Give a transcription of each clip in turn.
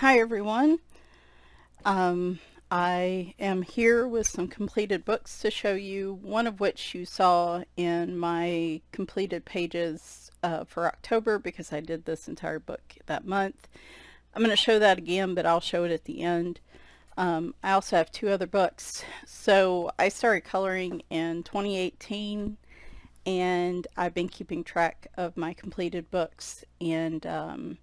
Hi everyone. I am here with some completed books to show you, one of which you saw in my completed pages for October because I did this entire book that month. I'm going to show that again, but I'll show it at the end. I also have two other books. So I started coloring in 2018 and I've been keeping track of my completed books, and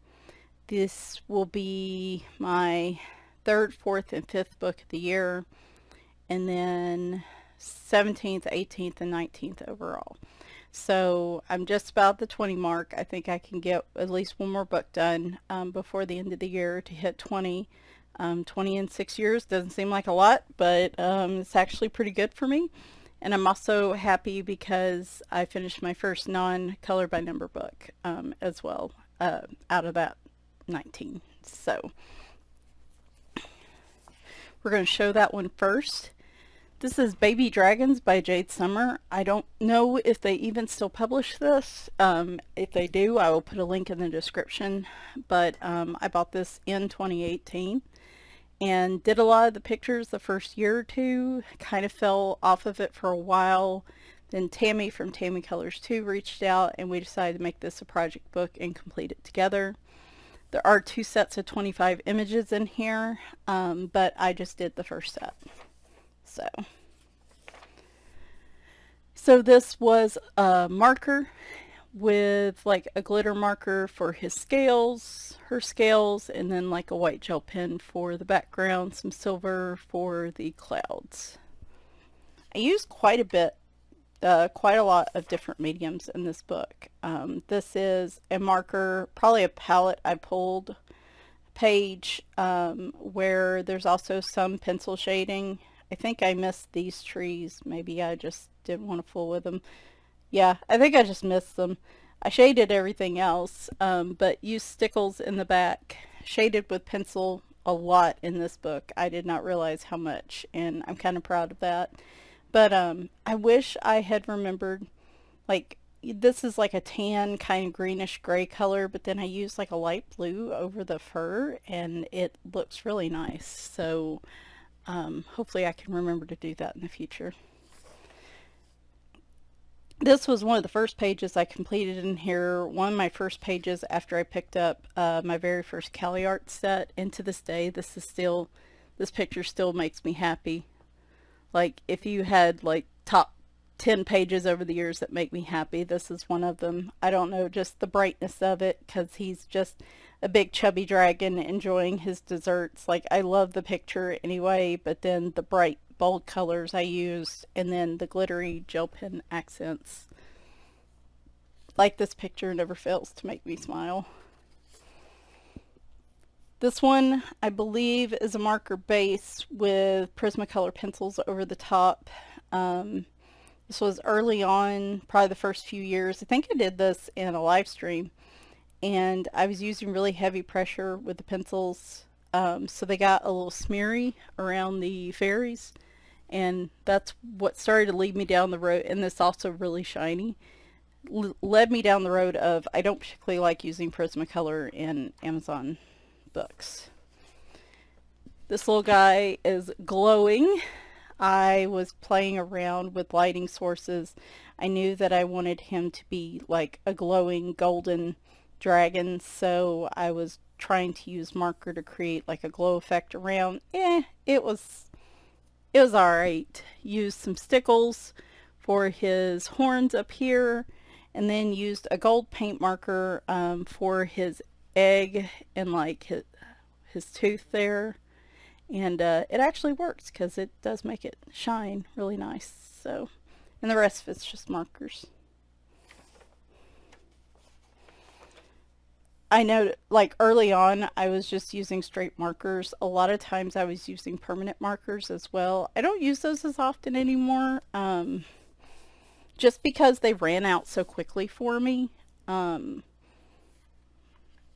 this will be my third, fourth, and fifth book of the year, and then 17th, 18th, and 19th overall. So I'm just about the 20 mark. I think I can get at least one more book done before the end of the year to hit 20. 20 in 6 years doesn't seem like a lot, but it's actually pretty good for me. And I'm also happy because I finished my first non-color by number book as well out of that 19. So we're going to show that one first. This is Baby Dragons by Jade Summer. I don't know if they even still publish this. If they do, I will put a link in the description. But I bought this in 2018 and did a lot of the pictures the first year or two. Kind of fell off of it for a while. Then Tammy from Tammy Colors 2 reached out and we decided to make this a project book and complete it together. There are two sets of 25 images in here, but I just did the first set. So this was a marker with like a glitter marker for his scales, her scales, and then like a white gel pen for the background, some silver for the clouds. I used quite a lot of different mediums in this book. This is a marker, probably a palette I pulled page where there's also some pencil shading. I think I missed these trees. Maybe I just didn't want to fool with them. Yeah, I think I just missed them. I shaded everything else, but used stickles in the back. Shaded with pencil a lot in this book. I did not realize how much, and I'm kind of proud of that. But I wish I had remembered, like, this is like a tan kind of greenish gray color, but then I used like a light blue over the fur, and it looks really nice. So hopefully I can remember to do that in the future. This was one of the first pages I completed in here, one of my first pages after I picked up my very first Cali Art set, and to this day this picture still makes me happy. Like, if you had like top 10 pages over the years that make me happy, this is one of them. I don't know, just the brightness of it, because he's just a big chubby dragon enjoying his desserts. Like, I love the picture anyway, but then the bright bold colors I used, and then the glittery gel pen accents. Like, this picture never fails to make me smile. This one, I believe, is a marker base with Prismacolor pencils over the top. This was early on, probably the first few years. I think I did this in a live stream, and I was using really heavy pressure with the pencils, so they got a little smeary around the fairies, and that's what started to lead me down the road. And this also really shiny led me down the road of, I don't particularly like using Prismacolor in Amazon books. This little guy is glowing. I was playing around with lighting sources. I knew that I wanted him to be like a glowing golden dragon, so I was trying to use marker to create like a glow effect around. It was alright. Used some stickles for his horns up here, and then used a gold paint marker for his egg and like his tooth there, and it actually works because it does make it shine really nice. So, and the rest of it's just markers. I know, like, early on I was just using straight markers. A lot of times I was using permanent markers as well. I don't use those as often anymore, just because they ran out so quickly for me,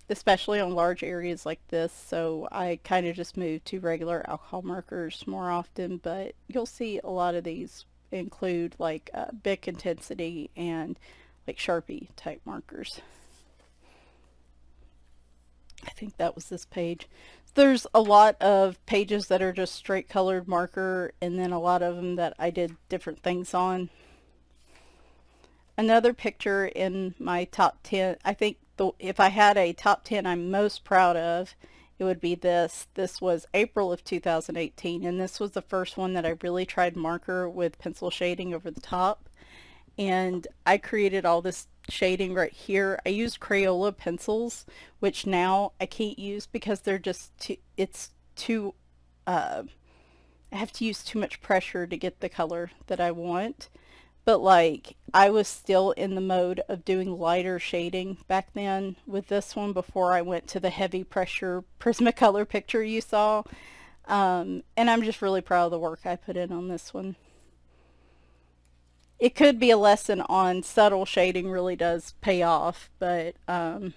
especially on large areas like this. So I kind of just moved to regular alcohol markers more often, but you'll see a lot of these include like Bic Intensity and like Sharpie type markers. I think that was this page. There's a lot of pages that are just straight colored marker, and then a lot of them that I did different things on. Another picture in my top 10, I think if I had a top 10 I'm most proud of, it would be this. This was April of 2018, and this was the first one that I really tried marker with pencil shading over the top. And I created all this shading right here. I used Crayola pencils, which now I can't use because they're just too, it's too, I have to use too much pressure to get the color that I want. But like, I was still in the mode of doing lighter shading back then with this one before I went to the heavy pressure Prismacolor picture you saw. And I'm just really proud of the work I put in on this one. It could be a lesson on subtle shading really does pay off, but I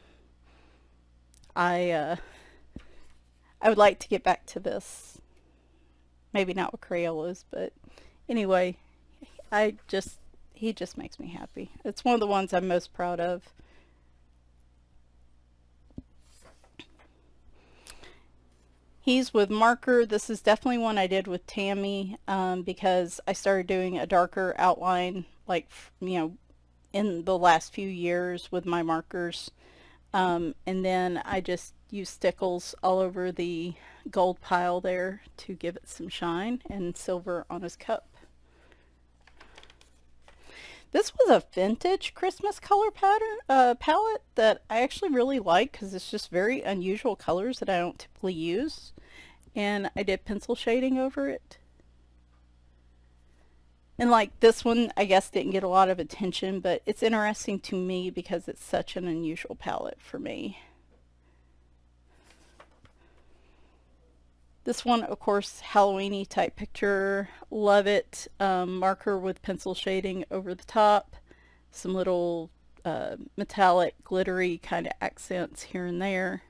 would like to get back to this. Maybe not with Crayolas, but anyway, he just makes me happy. It's one of the ones I'm most proud of. He's with marker. This is definitely one I did with Tammy because I started doing a darker outline, like, you know, in the last few years with my markers. And then I just used stickles all over the gold pile there to give it some shine, and silver on his cup. This was a vintage Christmas color palette that I actually really like because it's just very unusual colors that I don't typically use. And I did pencil shading over it. And like this one, I guess didn't get a lot of attention, but it's interesting to me because it's such an unusual palette for me. This one, of course, Halloween-y type picture. Love it. Marker with pencil shading over the top. Some little metallic, glittery kind of accents here and there.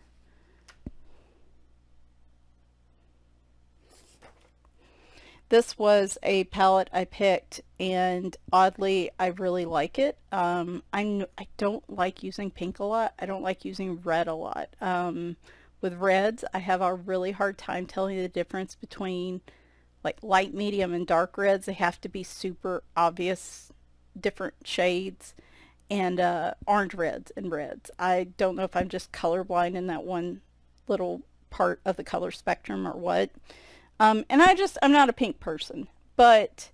This was a palette I picked, and oddly, I really like it. I don't like using pink a lot. I don't like using red a lot. With reds, I have a really hard time telling the difference between like light, medium, and dark reds. They have to be super obvious, different shades, and orange reds and reds. I don't know if I'm just colorblind in that one little part of the color spectrum or what. And I'm not a pink person, but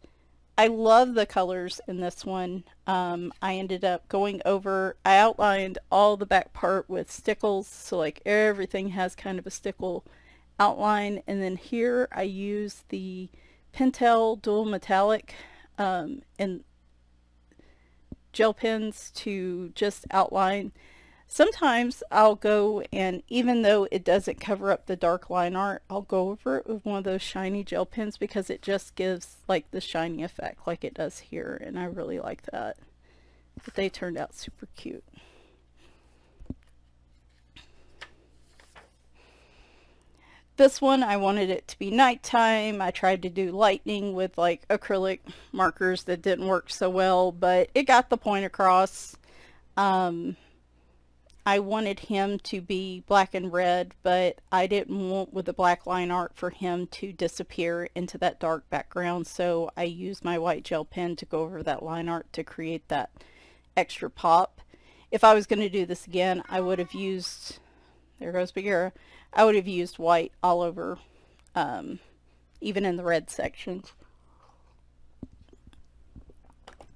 I love the colors in this one. I ended up going over, I outlined all the back part with stickles, so like everything has kind of a stickle outline. And then here I use the Pentel Dual Metallic and gel pens to just outline. Sometimes I'll go, and even though it doesn't cover up the dark line art, I'll go over it with one of those shiny gel pens because it just gives like the shiny effect like it does here, and I really like that. But they turned out super cute. This one, I wanted it to be nighttime. I tried to do lightning with like acrylic markers that didn't work so well, but it got the point across. I wanted him to be black and red, but I didn't want with the black line art for him to disappear into that dark background, so I used my white gel pen to go over that line art to create that extra pop. If I was going to do this again, I would have used, there goes Bagheera, I would have used white all over, even in the red sections.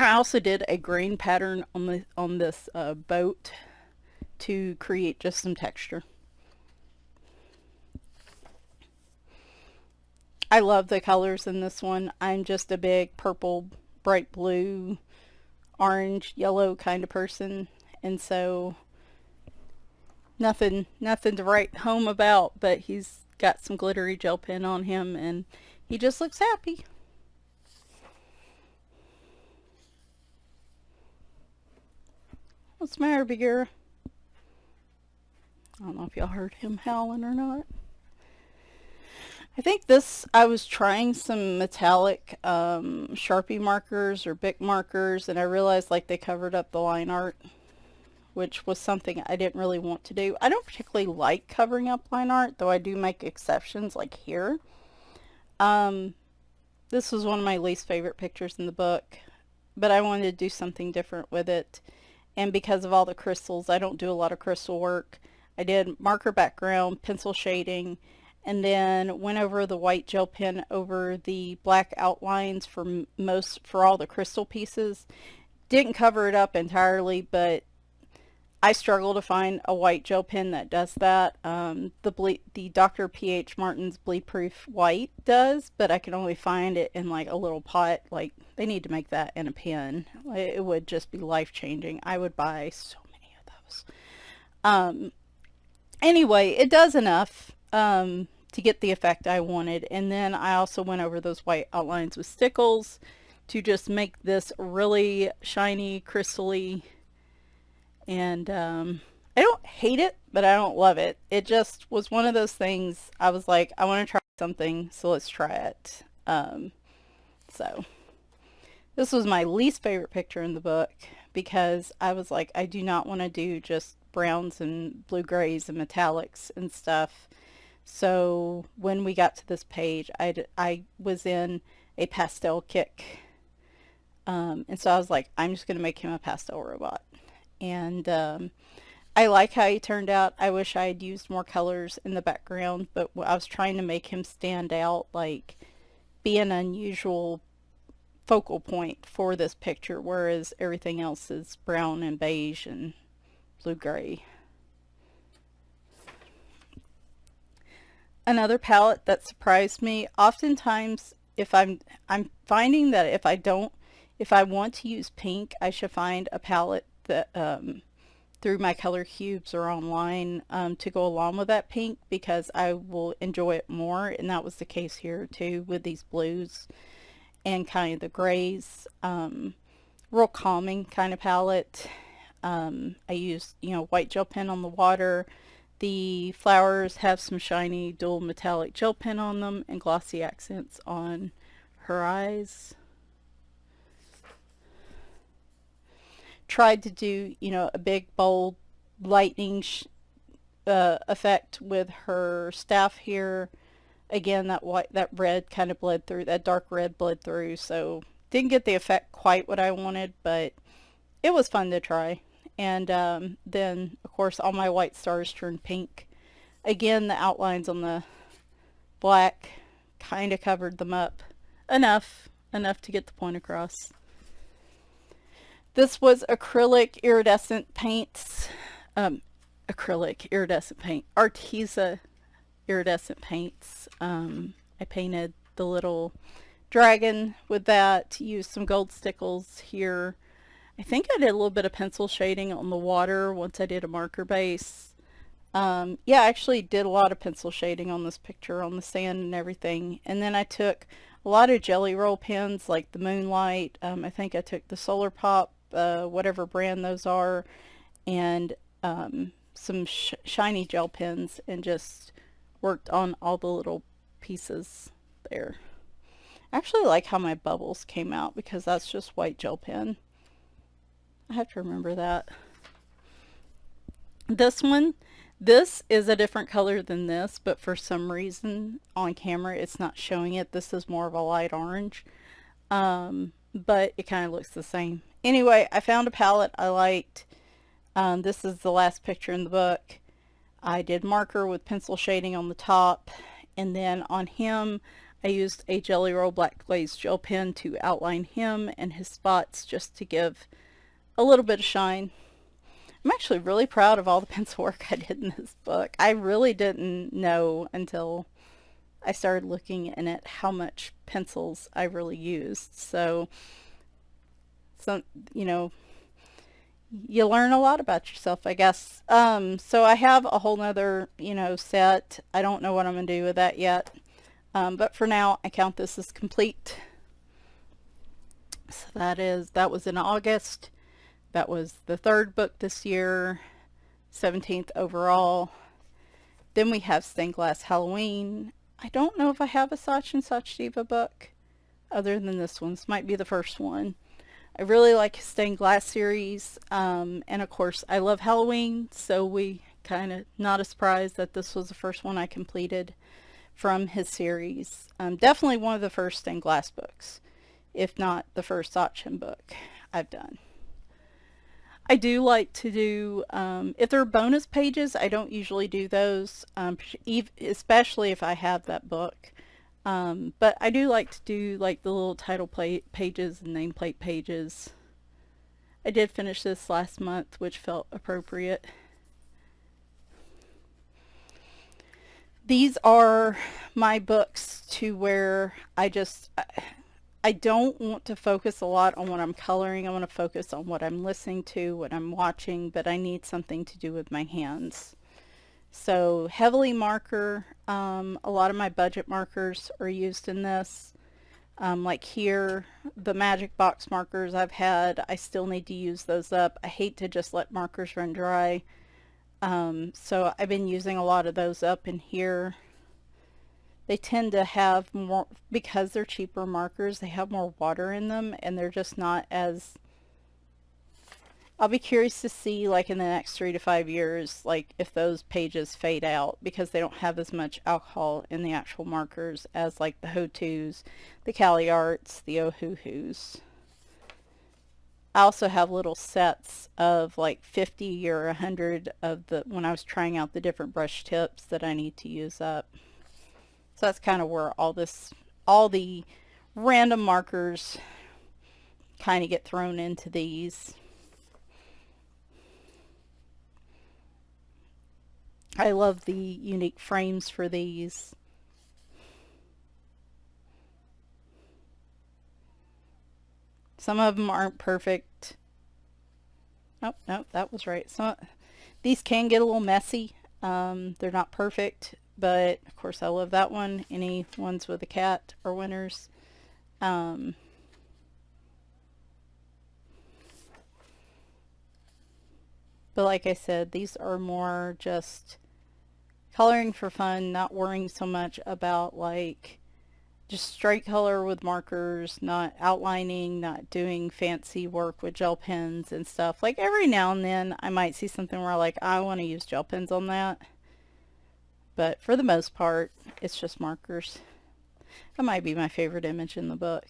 I also did a green pattern on this boat to create just some texture. I love the colors in this one. I'm just a big purple, bright blue, orange, yellow kind of person, and so nothing to write home about, but he's got some glittery gel pen on him and he just looks happy. What's the matter, Bagheera? I don't know if y'all heard him howling or not. I think this, I was trying some metallic Sharpie markers or Bic markers, and I realized like they covered up the line art which was something I didn't really want to do. I don't particularly like covering up line art, though I do make exceptions like here. Um, this was one of my least favorite pictures in the book, but I wanted to do something different with it. And because of all the crystals, I don't do a lot of crystal work. I did marker background, pencil shading, and then went over the white gel pen over the black outlines for all the crystal pieces. Didn't cover it up entirely, but I struggle to find a white gel pen that does that. The Dr. P.H. Martin's Bleed Proof White does, but I can only find it in like a little pot. Like, they need to make that in a pen. It would just be life-changing. I would buy so many of those. Anyway, it does enough to get the effect I wanted. And then I also went over those white outlines with stickles to just make this really shiny, crystally. And I don't hate it, but I don't love it. It just was one of those things I was like, I want to try something, so let's try it. So this was my least favorite picture in the book because I was like, I do not want to do just browns and blue grays and metallics and stuff. So when we got to this page, I was in a pastel kick. And so I was like, I'm just going to make him a pastel robot. And I like how he turned out. I wish I had used more colors in the background, but I was trying to make him stand out, like be an unusual focal point for this picture, whereas everything else is brown and beige and blue-gray. Another palette that surprised me, oftentimes if I'm finding that if I want to use pink, I should find a palette that through my color cubes or online to go along with that pink, because I will enjoy it more, and that was the case here too with these blues and kind of the grays. Real calming kind of palette. I used, white gel pen on the water. The flowers have some shiny dual metallic gel pen on them and glossy accents on her eyes. Tried to do, a big bold lightning effect with her staff here. Again, that red kind of bled through, that dark red bled through, so didn't get the effect quite what I wanted, but it was fun to try. And then, of course, all my white stars turned pink. Again, the outlines on the black kind of covered them up enough to get the point across. This was acrylic iridescent paints, Arteza iridescent paints. I painted the little dragon with that, used some gold stickles here. I think I did a little bit of pencil shading on the water once I did a marker base. Yeah, I actually did a lot of pencil shading on this picture, on the sand and everything. And then I took a lot of jelly roll pens, like the Moonlight. I think I took the Solar Pop, whatever brand those are, and some shiny gel pens, and just worked on all the little pieces there. I actually like how my bubbles came out because that's just white gel pen. I have to remember that. This is a different color than this, but for some reason on camera it's not showing it. This is more of a light orange, but it kind of looks the same. Anyway, I found a palette I liked. This is the last picture in the book. I did marker with pencil shading on the top, and then on him I used a Jelly Roll Black Glaze gel pen to outline him and his spots, just to give a little bit of shine. I'm actually really proud of all the pencil work I did in this book. I really didn't know until I started looking in it how much pencils I really used. So you learn a lot about yourself, I guess. So I have a whole nother, set. I don't know what I'm going to do with that yet. But for now, I count this as complete. So that was in August. That was the third book this year, 17th overall. Then we have Stained Glass Halloween. I don't know if I have a Sach and Sach Diva book other than this one. This might be the first one. I really like his stained glass series, and of course I love Halloween, so we kind of not a surprise that this was the first one I completed from his series. Definitely one of the first stained glass books, if not the first Sachin book I've done. I do like to do, if there are bonus pages, I don't usually do those, especially if I have that book. But I do like to do like the little title plate pages and nameplate pages. I did finish this last month, which felt appropriate. These are my books to where I don't want to focus a lot on what I'm coloring. I want to focus on what I'm listening to, what I'm watching, but I need something to do with my hands. So heavily marker, a lot of my budget markers are used in this. Like here, the magic box markers I've had, I still need to use those up. I hate to just let markers run dry. So I've been using a lot of those up in here. They tend to have more, because they're cheaper markers, they have more water in them, and they're just not as, I'll be curious to see like in the next 3 to 5 years, like if those pages fade out because they don't have as much alcohol in the actual markers as like the Ho-Tos, the Cali Arts, the Ohuhus. I also have little sets of like 50 or 100 of the, when I was trying out the different brush tips that I need to use up. So that's kind of where all the random markers kind of get thrown into these. I love the unique frames for these. Some of them aren't perfect. Oh, no, that was right. These can get a little messy. They're not perfect, but of course I love that one. Any ones with a cat are winners. But like I said, these are more just coloring for fun, not worrying so much about like just straight color with markers, not outlining, not doing fancy work with gel pens and stuff. Like every now and then I might see something where I want to use gel pens on that. But for the most part, it's just markers. That might be my favorite image in the book.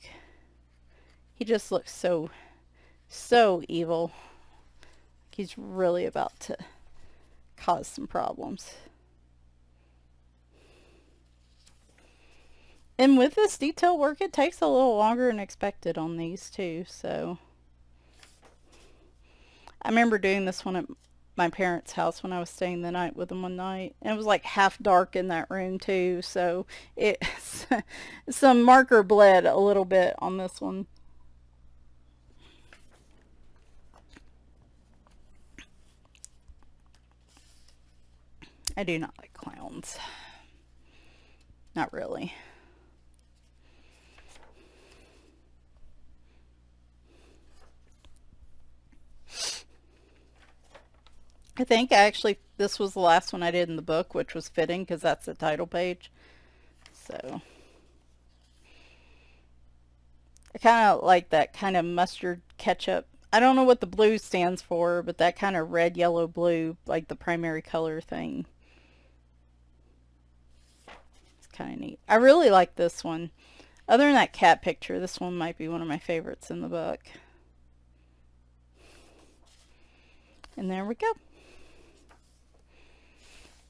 He just looks so evil. He's really about to cause some problems. And with this detail work, it takes a little longer than expected on these too, so. I remember doing this one at my parents' house when I was staying the night with them one night. And it was like half dark in that room too, so some marker bled a little bit on this one. I do not like clowns. Not really. I think actually this was the last one I did in the book, which was fitting because that's the title page. So I kind of like that kind of mustard ketchup. I don't know what the blue stands for, but that kind of red, yellow, blue, like the primary color thing. It's kind of neat. I really like this one. Other than that cat picture, this one might be one of my favorites in the book. And there we go.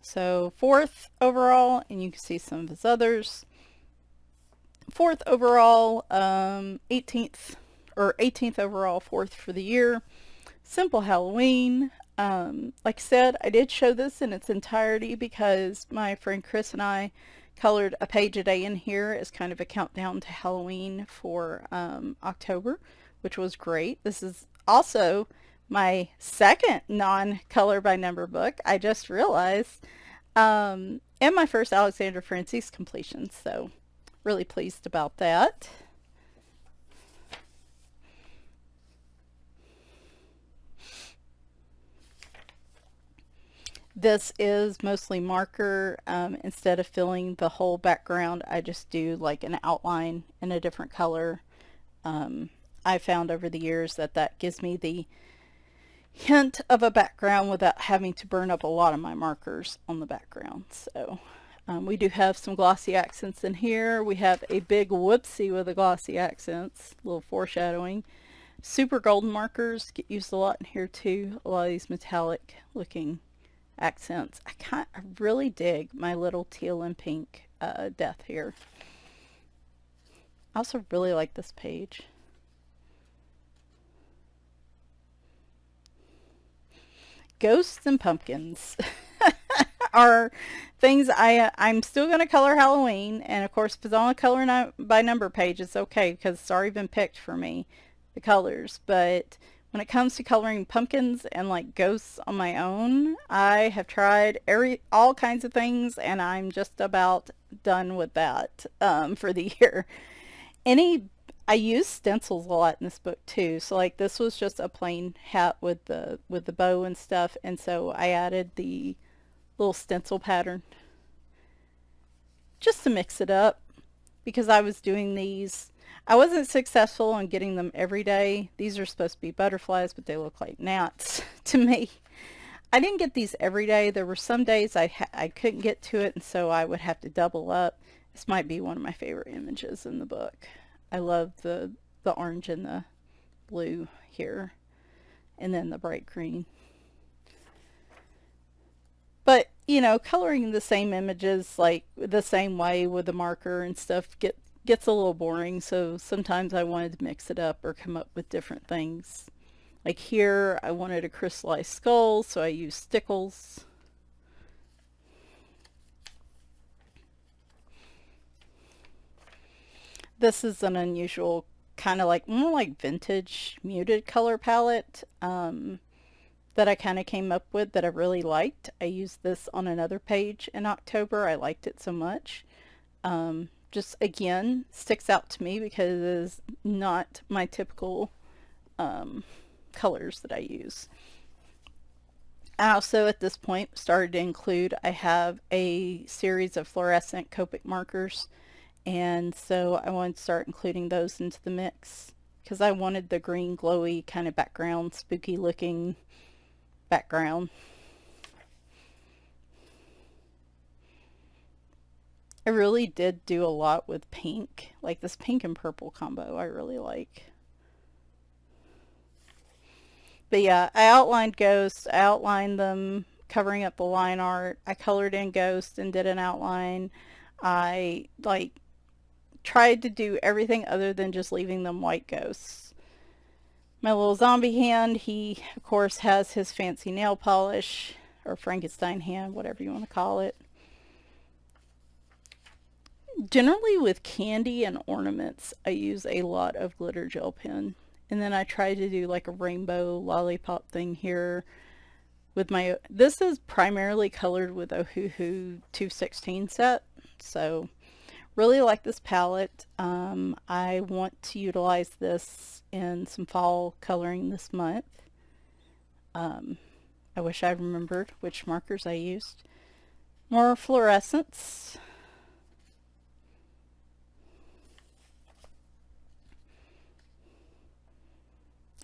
So 4th overall, and you can see some of his others. 4th overall, 18th or 18th overall, 4th for the year. Simple Halloween. Like I said, I did show this in its entirety because my friend Chris and I colored a page a day in here as kind of a countdown to Halloween for October, which was great. This is also my second non-color by number book, I just realized, and my first Alexandra Francis completion, so really pleased about that. This is mostly marker. Instead of filling the whole background, I just do like an outline in a different color. I found over the years that that gives me the hint of a background without having to burn up a lot of my markers on the background. So we do have some glossy accents in here. We have a big whoopsie with the glossy accents, a little foreshadowing. Super golden markers get used a lot in here too. A lot of these metallic looking accents. I really dig my little teal and pink death here. I also really like this page. Ghosts and pumpkins are things I'm still going to color Halloween, and of course if it's on a color by number page it's okay because it's already been picked for me, the colors. But when it comes to coloring pumpkins and like ghosts on my own, I have tried all kinds of things and I'm just about done with that for the year. I use stencils a lot in this book too. So like this was just a plain hat with the bow and stuff, and so I added the little stencil pattern just to mix it up because I was doing these. I wasn't successful in getting them every day. These are supposed to be butterflies, but they look like gnats to me. I didn't get these every day. There were some days I couldn't get to it, and so I would have to double up. This might be one of my favorite images in the book. I love the orange and the blue here, and then the bright green. But, you know, coloring the same images like the same way with the marker and stuff gets a little boring, so sometimes I wanted to mix it up or come up with different things. Like here, I wanted a crystallized skull, so I used stickles. This is an unusual kind of like more like vintage muted color palette that I kind of came up with that I really liked. I used this on another page in October. I liked it so much. Just again sticks out to me because it is not my typical colors that I use. I also at this point started to include, I have a series of fluorescent Copic markers, and so I wanted to start including those into the mix because I wanted the green glowy kind of background, spooky looking background. I really did do a lot with pink, like this pink and purple combo I really like. But yeah, I outlined ghosts, I outlined them covering up the line art, I colored in ghost and did an outline. I like tried to do everything other than just leaving them white ghosts. My little zombie hand, he of course has his fancy nail polish, or Frankenstein hand, whatever you want to call it. Generally with candy and ornaments, I use a lot of glitter gel pen. And then I try to do like a rainbow lollipop thing here with my, this is primarily colored with Ohuhu 216 set. So really like this palette. I want to utilize this in some fall coloring this month. I wish I remembered which markers I used. More fluorescence.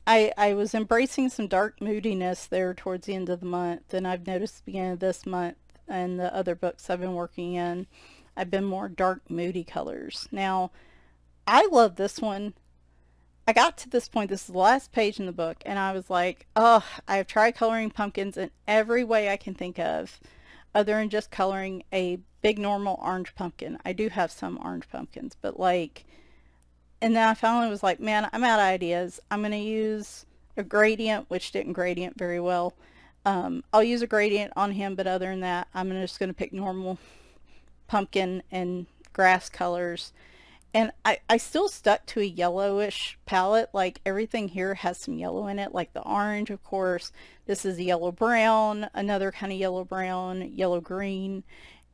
I was embracing some dark moodiness there towards the end of the month, and I've noticed at the beginning of this month and the other books I've been working in, I've been more dark moody colors. Now, I love this one. I got to this point, this is the last page in the book, and I was like, oh, I've tried coloring pumpkins in every way I can think of, other than just coloring a big normal orange pumpkin. I do have some orange pumpkins, but like, and then I finally was like, man, I'm out of ideas. I'm going to use a gradient, which didn't gradient very well. I'll use a gradient on him, but other than that, I'm just going to pick normal pumpkin and grass colors. And I still stuck to a yellowish palette. Like everything here has some yellow in it, like the orange, of course. This is yellow brown, another kind of yellow brown, yellow green.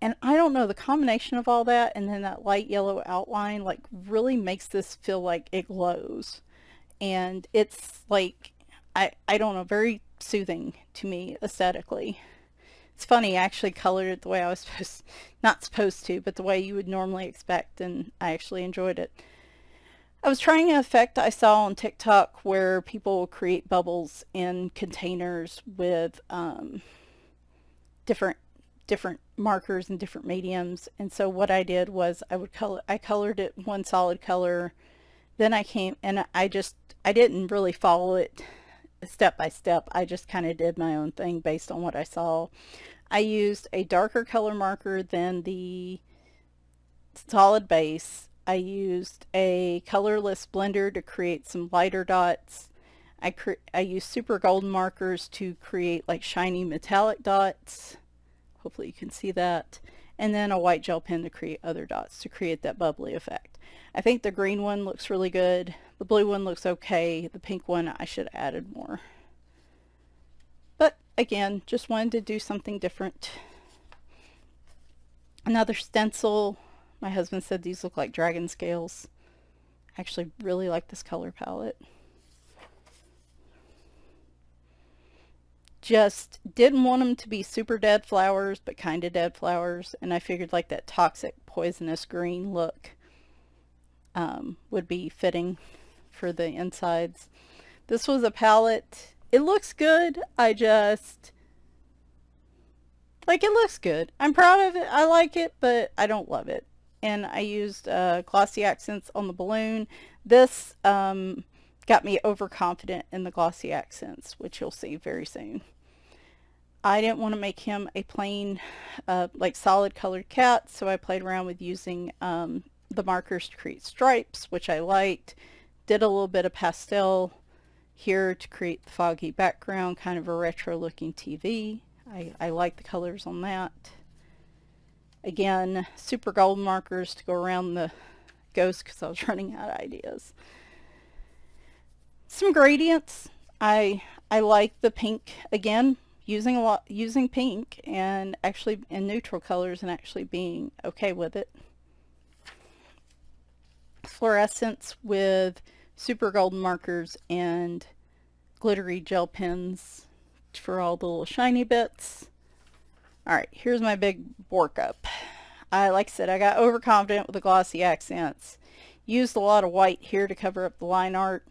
And I don't know, the combination of all that and then that light yellow outline like really makes this feel like it glows. And it's like, I don't know, very soothing to me aesthetically. It's funny, I actually colored it the way I was not supposed to, but the way you would normally expect, and I actually enjoyed it. I was trying an effect I saw on TikTok where people will create bubbles in containers with different markers and different mediums. And so what I did was I colored it one solid color. Then I came and I didn't really follow it step by step. I just kind of did my own thing based on what I saw. I used a darker color marker than the solid base. I used a colorless blender to create some lighter dots. I used super golden markers to create like shiny metallic dots. Hopefully you can see that. And then a white gel pen to create other dots to create that bubbly effect. I think the green one looks really good. The blue one looks okay. The pink one I should have added more. But again, just wanted to do something different. Another stencil. My husband said these look like dragon scales. I actually really like this color palette. Just didn't want them to be super dead flowers, but kind of dead flowers. And I figured like that toxic, poisonous green look would be fitting for the insides. This was a palette. It looks good. It looks good. I'm proud of it. I like it, but I don't love it. And I used glossy accents on the balloon. This got me overconfident in the glossy accents, which you'll see very soon. I didn't want to make him a plain, like solid colored cat, so I played around with using the markers to create stripes, which I liked. Did a little bit of pastel here to create the foggy background, kind of a retro looking TV. I like the colors on that. Again, super gold markers to go around the ghost because I was running out of ideas. Some gradients. I like the pink again, using pink and actually in neutral colors and actually being okay with it. Fluorescence with super golden markers and glittery gel pens for all the little shiny bits. Alright, here's my big workup. Like I said, I got overconfident with the glossy accents. Used a lot of white here to cover up the line art,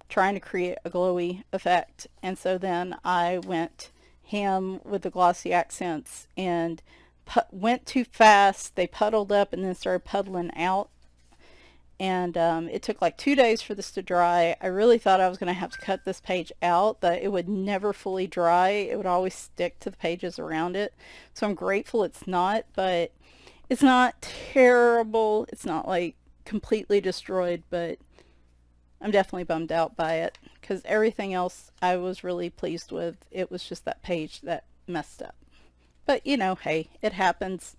trying to create a glowy effect. And so then I went ham with the glossy accents and went too fast. They puddled up and then started puddling out. And it took like 2 days for this to dry. I really thought I was going to have to cut this page out, that it would never fully dry. It would always stick to the pages around it. So I'm grateful it's not, but it's not terrible. It's not like completely destroyed, but I'm definitely bummed out by it because everything else I was really pleased with. It was just that page that messed up. But you know, hey, it happens.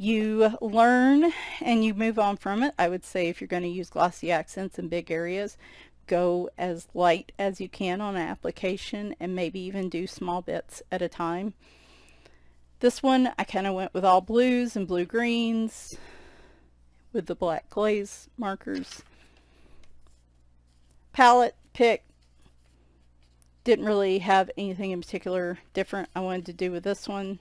You learn and you move on from it. I would say if you're going to use glossy accents in big areas, go as light as you can on an application and maybe even do small bits at a time. This one I kind of went with all blues and blue greens with the black glaze markers. Palette pick, didn't really have anything in particular different I wanted to do with this one.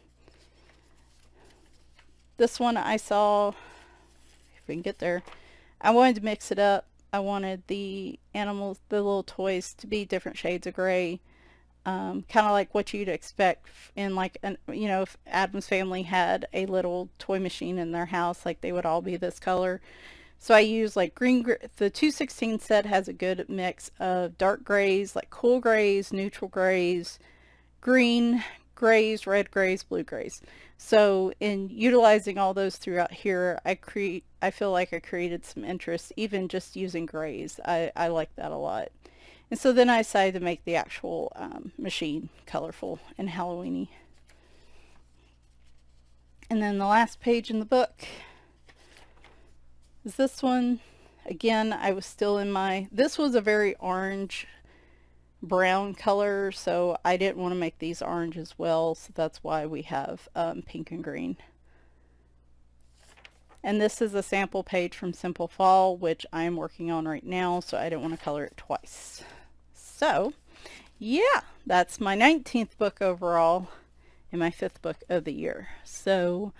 This one I saw, if we can get there, I wanted to mix it up. I wanted the animals, the little toys, to be different shades of gray. Kind of like what you'd expect in like, you know, if Adam's family had a little toy machine in their house, like they would all be this color. So I use like green, the 216 set has a good mix of dark grays, like cool grays, neutral grays, green grays, red grays, blue grays. So in utilizing all those throughout here, I feel like I created some interest even just using grays. I like that a lot. And so then I decided to make the actual machine colorful and Halloweeny. And then the last page in the book is this one. Again, I was still in this was a very orange brown color, so I didn't want to make these orange as well, so that's why we have pink and green. And this is a sample page from Simple Fall, which I'm working on right now, so I didn't want to color it twice. So yeah, that's my 19th book overall and my 5th book of the year. So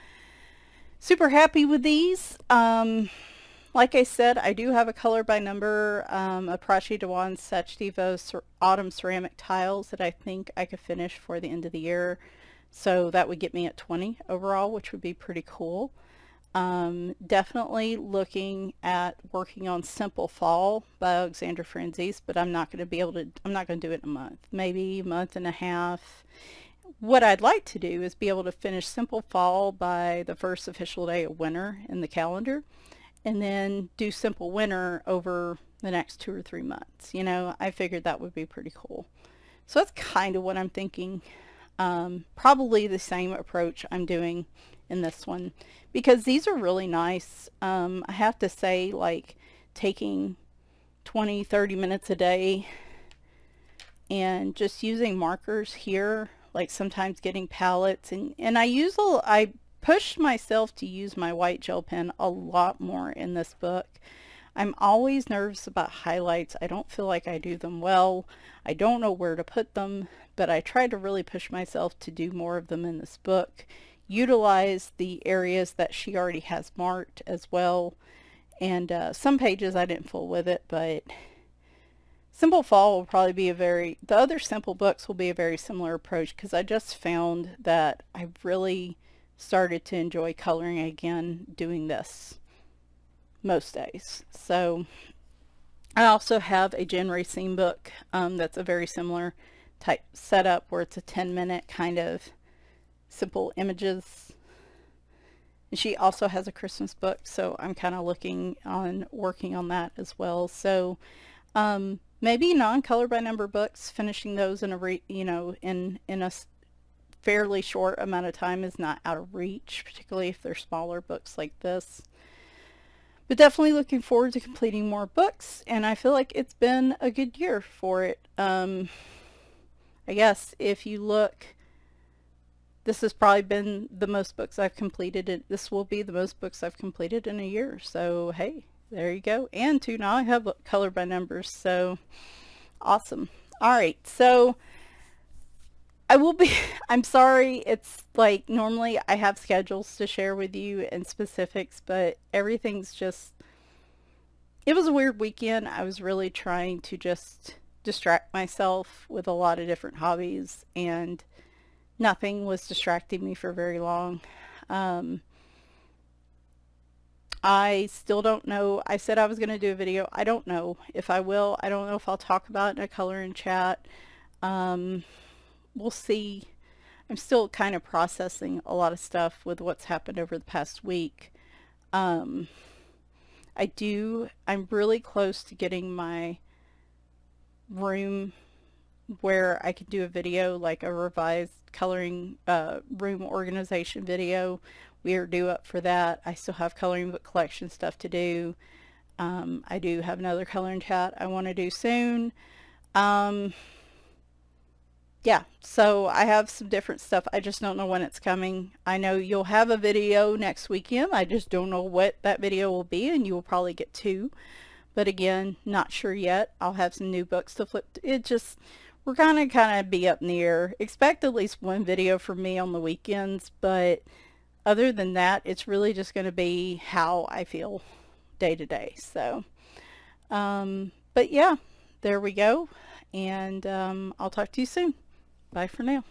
super happy with these. Like Like I said, I do have a color by number, Aprache Dewan Sachdevo Autumn Ceramic Tiles that I think I could finish for the end of the year. So that would get me at 20 overall, which would be pretty cool. Definitely looking at working on Simple Fall by Alexandra Franzese, but I'm not going to be able to, I'm not going to do it in a month, maybe a month and a half. What I'd like to do is be able to finish Simple Fall by the first official day of winter in the calendar, and then do Simple Winter over the next 2 or 3 months. You know, I figured that would be pretty cool. So that's kind of what I'm thinking. Probably the same approach I'm doing in this one, because these are really nice. I have to say, like, taking 20-30 minutes a day and just using markers here, like sometimes getting palettes, and I pushed myself to use my white gel pen a lot more in this book. I'm always nervous about highlights. I don't feel like I do them well. I don't know where to put them, but I try to really push myself to do more of them in this book. Utilize the areas that she already has marked as well. And some pages I didn't fool with it, but Simple Fall will probably be the other simple books will be a very similar approach, because I just found that I really started to enjoy coloring again doing this most days. So I also have a Jen Racine book that's a very similar type setup, where it's a 10-minute kind of simple images. And she also has a Christmas book, so I'm kind of working on that as well. So maybe non-color by number books, finishing those in a fairly short amount of time is not out of reach, particularly if they're smaller books like this. But definitely looking forward to completing more books, and I feel like it's been a good year for it. I guess if you look, this has probably been the most books I've completed. This will be the most books I've completed in a year. So hey, there you go. And two, now I have color by numbers. So awesome. All right. So I'm sorry. It's like normally I have schedules to share with you and specifics, but everything's just, it was a weird weekend. I was really trying to just distract myself with a lot of different hobbies, and nothing was distracting me for very long. I still don't know. I said I was going to do a video. I don't know if I will. I don't know if I'll talk about it in a color and chat. We'll see. I'm still kind of processing a lot of stuff with what's happened over the past week. I'm really close to getting my room where I could do a video, like a revised coloring room organization video. We are due up for that. I still have coloring book collection stuff to do. I do have another coloring chat I want to do soon. Yeah, so I have some different stuff. I just don't know when it's coming. I know you'll have a video next weekend. I just don't know what that video will be, and you will probably get two. But again, not sure yet. I'll have some new books to flip. We're gonna kind of be up in the air. Expect at least one video from me on the weekends, but other than that, it's really just going to be how I feel day to day. So, but yeah, there we go. And I'll talk to you soon. Bye for now.